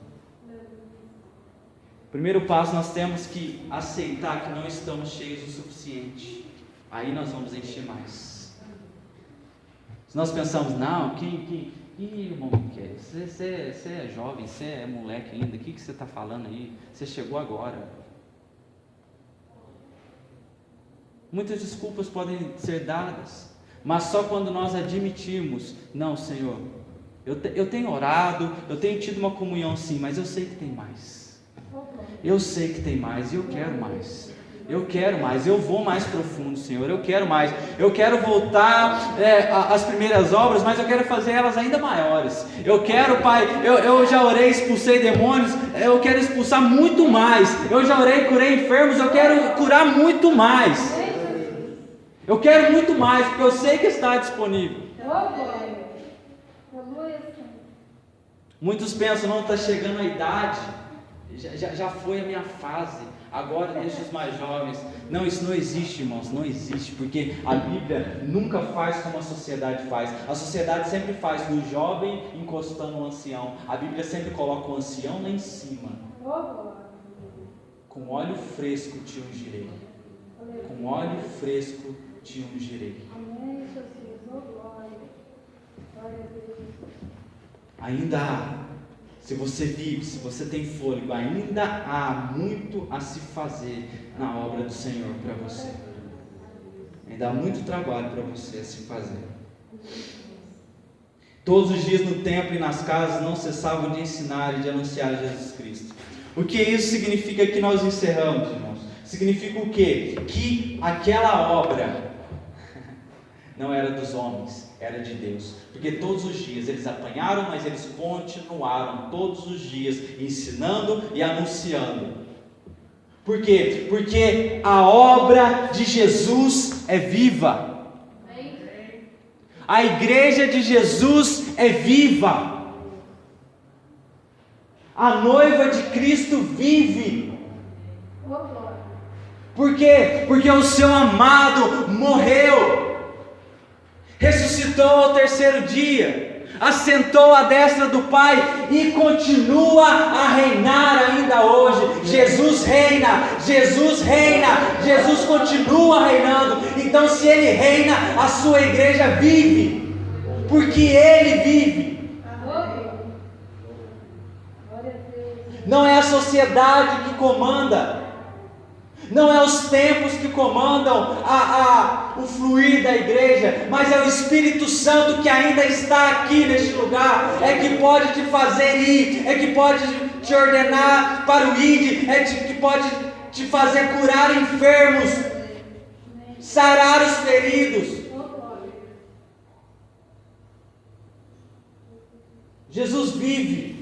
Primeiro passo, nós temos que aceitar que não estamos cheios o suficiente. Aí nós vamos encher mais. Se nós pensamos, não, irmão, você é jovem, você é moleque ainda, o que você está falando aí? Você chegou agora. Muitas desculpas podem ser dadas, mas só quando nós admitirmos, não, Senhor, eu tenho orado, eu tenho tido uma comunhão sim, mas eu sei que tem mais. Eu sei que tem mais e eu quero mais. Eu vou mais profundo, Senhor. Eu quero mais. Eu quero voltar às primeiras obras, mas eu quero fazer elas ainda maiores. Eu quero, Pai, eu já orei, expulsei demônios, eu quero expulsar muito mais. Eu já orei, curei enfermos, eu quero curar muito mais. Eu quero muito mais, porque eu sei que está disponível. Muitos pensam, não, está chegando a idade. Já foi a minha fase, agora deixa os mais jovens. Não, isso não existe, irmãos, não existe, porque a Bíblia nunca faz como a sociedade faz. A sociedade sempre faz o jovem encostando o ancião. A Bíblia sempre coloca o ancião lá em cima. Com óleo fresco te ungirei. Com óleo fresco te ungirei. Ainda há. Se você vive, se você tem fôlego, ainda há muito a se fazer na obra do Senhor para você. Ainda há muito trabalho para você a se fazer. Todos os dias no templo e nas casas não cessavam de ensinar e de anunciar Jesus Cristo. O que isso significa que nós encerramos, irmãos? Significa o quê? Que aquela obra não era dos homens, era de Deus. Porque todos os dias eles apanharam, mas eles continuaram todos os dias ensinando e anunciando. Por quê? Porque a obra de Jesus é viva. A igreja de Jesus é viva. A noiva de Cristo vive. Por quê? Porque o seu amado morreu, ressuscitou ao terceiro dia, assentou à destra do Pai e continua a reinar ainda hoje. Jesus reina, Jesus reina, Jesus continua reinando. Então, se Ele reina, a sua igreja vive, porque Ele vive. Não é a sociedade que comanda, não é os tempos que comandam o fluir da igreja, mas é o Espírito Santo que ainda está aqui neste lugar, é que pode te fazer ir, é que pode te ordenar para o ide, que pode te fazer curar enfermos, sarar os feridos. Jesus vive.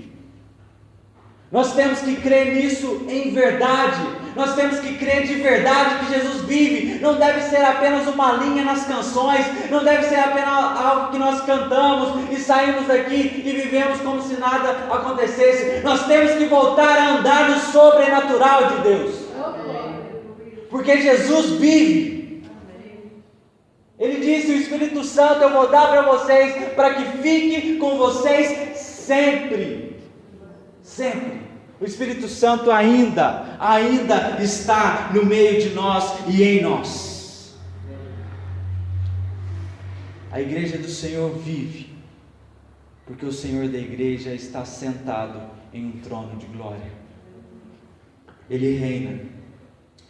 Nós temos que crer nisso em verdade. Nós temos que crer de verdade que Jesus vive. Não deve ser apenas uma linha nas canções, não deve ser apenas algo que nós cantamos e saímos daqui e vivemos como se nada acontecesse. Nós temos que voltar a andar no sobrenatural de Deus, porque Jesus vive. Ele disse: o Espírito Santo eu vou dar para vocês, para que fique com vocês sempre. Sempre. O Espírito Santo ainda está no meio de nós e em nós. A igreja do Senhor vive, porque o Senhor da igreja está sentado em um trono de glória. Ele reina.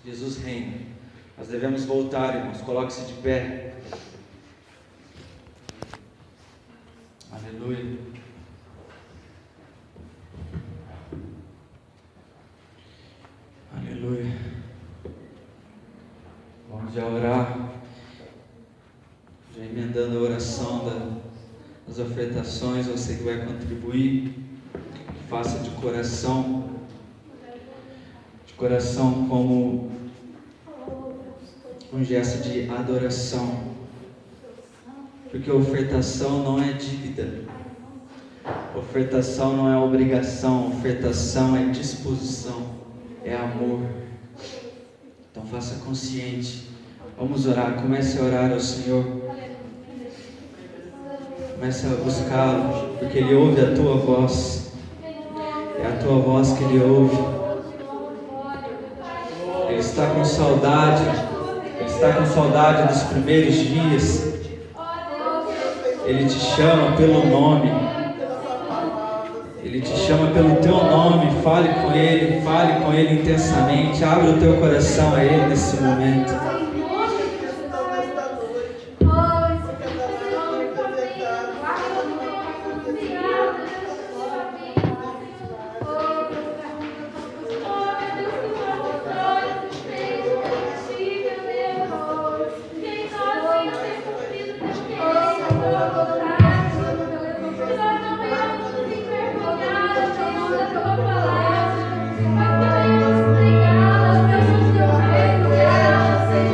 Jesus reina. Nós devemos voltar, irmãos. Coloque-se de pé. Aleluia. Aleluia. Vamos já orar, já emendando a oração das ofertações. Você que vai contribuir, faça de coração como um gesto de adoração, porque a ofertação não é dívida, ofertação não é obrigação, ofertação é disposição, é amor. Então faça consciente. Vamos orar, comece a orar ao Senhor, comece a buscá-lo, porque Ele ouve a tua voz, é a tua voz que Ele ouve. Ele está com saudade dos primeiros dias. Ele te chama pelo nome, Ele te chama pelo teu nome. Fale com Ele intensamente. Abre o teu coração a Ele nesse momento. Obrigada, Senhor.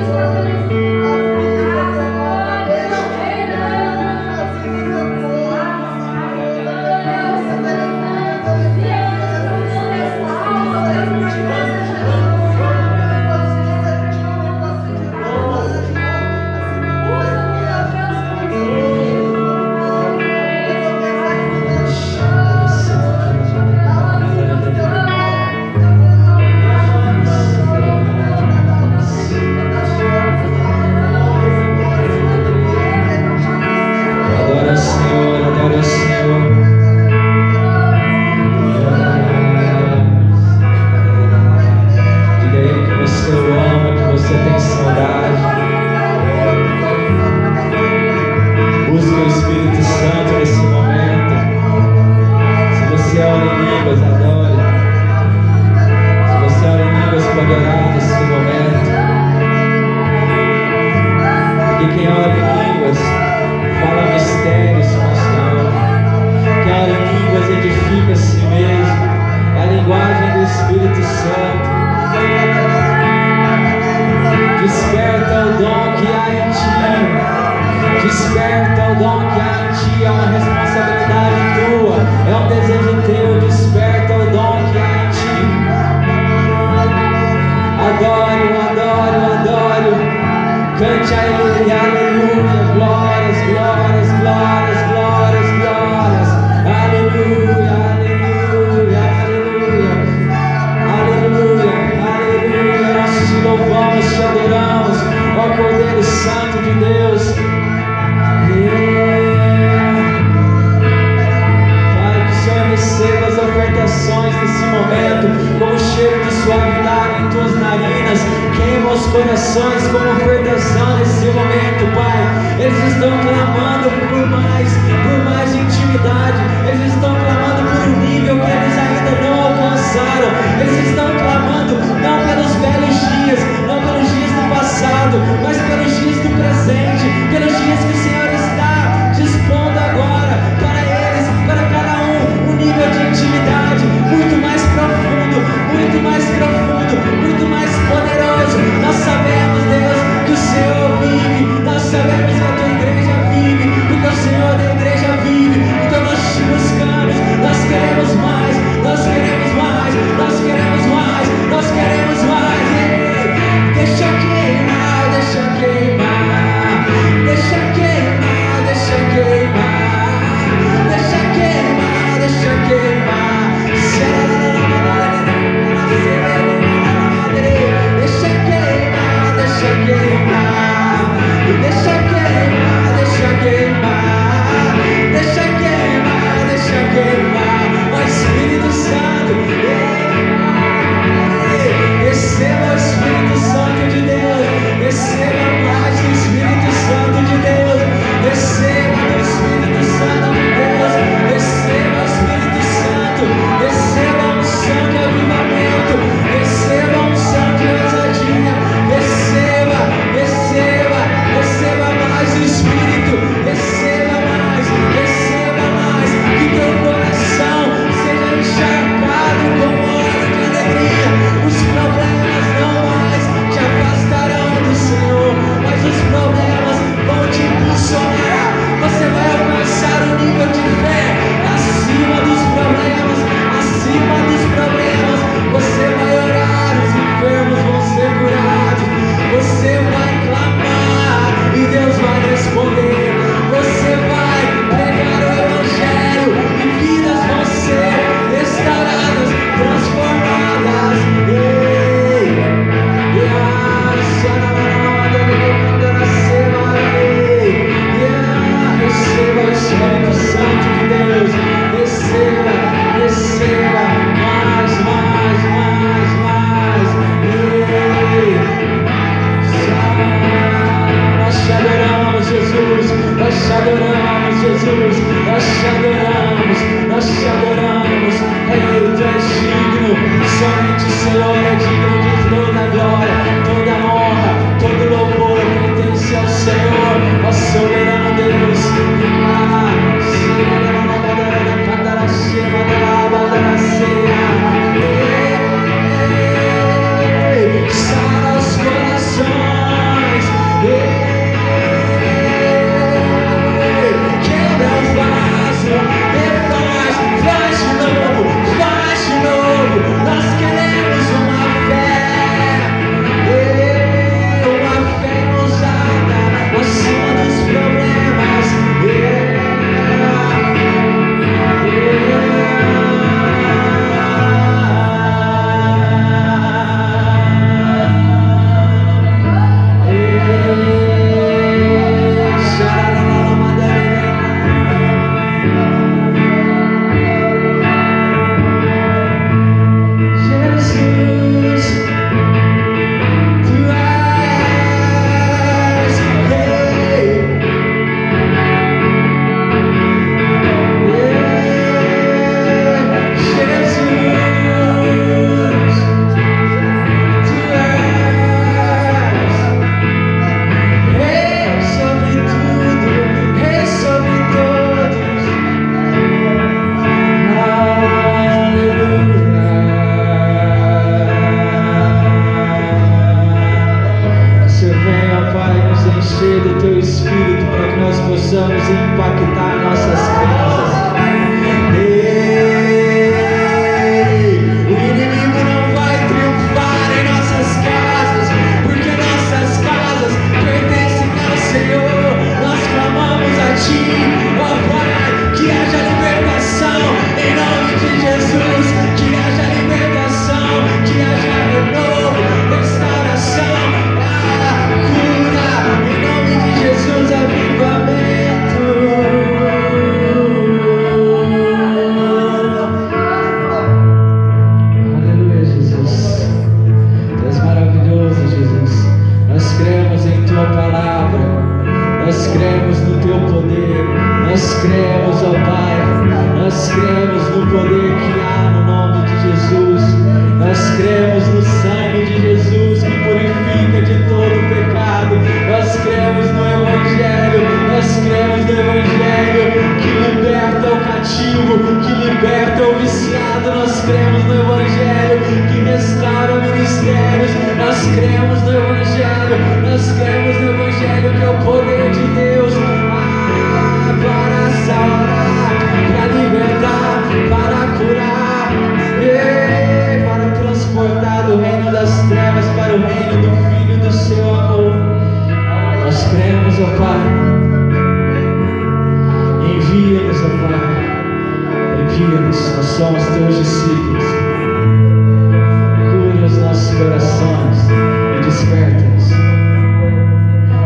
línguas edifica a si mesmo. É a linguagem do Espírito Santo. Desperta o dom que há em ti. Desperta o dom que há em ti. É uma responsabilidade tua. É um desejo teu. Desperta o dom que há em ti. Adoro, adoro, adoro. Cante a Ele, aleluia. Glórias, glórias, glórias, glórias, glórias. Aleluia, aleluia, aleluia. Aleluia, aleluia. Nós te louvamos, te adoramos, ó Cordeiro Santo de Deus. Pai, que o Senhor receba as ofertações nesse momento, como cheiro de suavidade em tuas narinas. Queima os corações como ofertação nesse momento, Pai. Eles estão clamando por mais intimidade. Eles estão clamando por um nível que eles ainda não alcançaram. Eles estão clamando não pelos velhos dias, não pelos dias do passado, mas pelos dias do presente, pelos dias que o Senhor está dispondo agora para eles, para cada um nível de intimidade muito mais profundo, muito mais profundo, muito mais poderoso. Nós sabemos, Deus, que o Senhor vive. Nós sabemos que a tua igreja vive, porque o Senhor da igreja vive. Então nós te buscamos, nós queremos mais, nós queremos mais, nós queremos mais, nós queremos mais. Deixa queimar, deixa queimar, deixa queimar, deixa queimar, deixa queimar, deixa queimar. Envia-nos, nós somos teus discípulos. Cura os nossos corações e desperta-nos.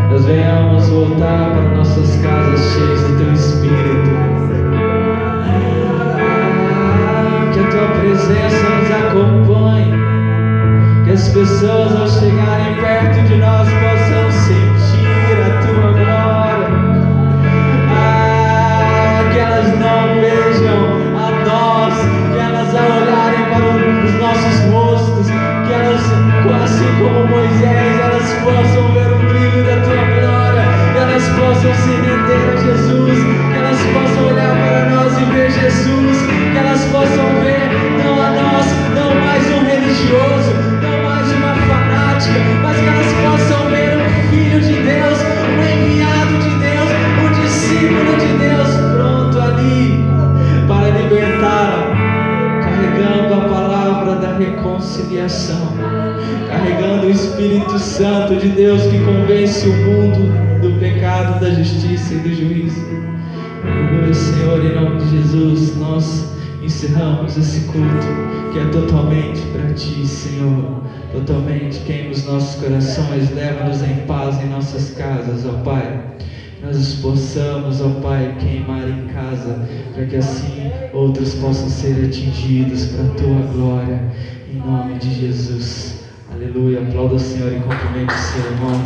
Nós venhamos voltar para nossas casas cheias do teu Espírito. Que a tua presença nos acompanhe. Que as pessoas ao chegarem perto de nós possam sentir a tua glória. Que elas não vejam a nós, que elas ao olharem para os nossos rostos, que elas, assim como Moisés, elas possam ver o brilho da tua glória, que elas possam se render a Jesus, que elas possam olhar para nós e ver Jesus, que elas possam ver não a nós, não mais um religioso, não mais uma fanática, mas que elas possam ver o Filho de Deus, o enviado de Deus, o discípulo de Deus, pronto ali para libertá-la, carregando a palavra da reconciliação, carregando o Espírito Santo de Deus que convence o mundo do pecado, da justiça e do juízo. Aleluia, Senhor, em nome de Jesus, nós encerramos esse culto que é totalmente para Ti, Senhor. Totalmente queima os nossos corações, leva-nos em paz em nossas casas, ó Pai. Nós possamos, ó Pai, queimar em casa, para que assim outros possam ser atingidos para a Tua glória, em nome de Jesus. Aleluia, aplauda o Senhor e cumprimente o seu irmão.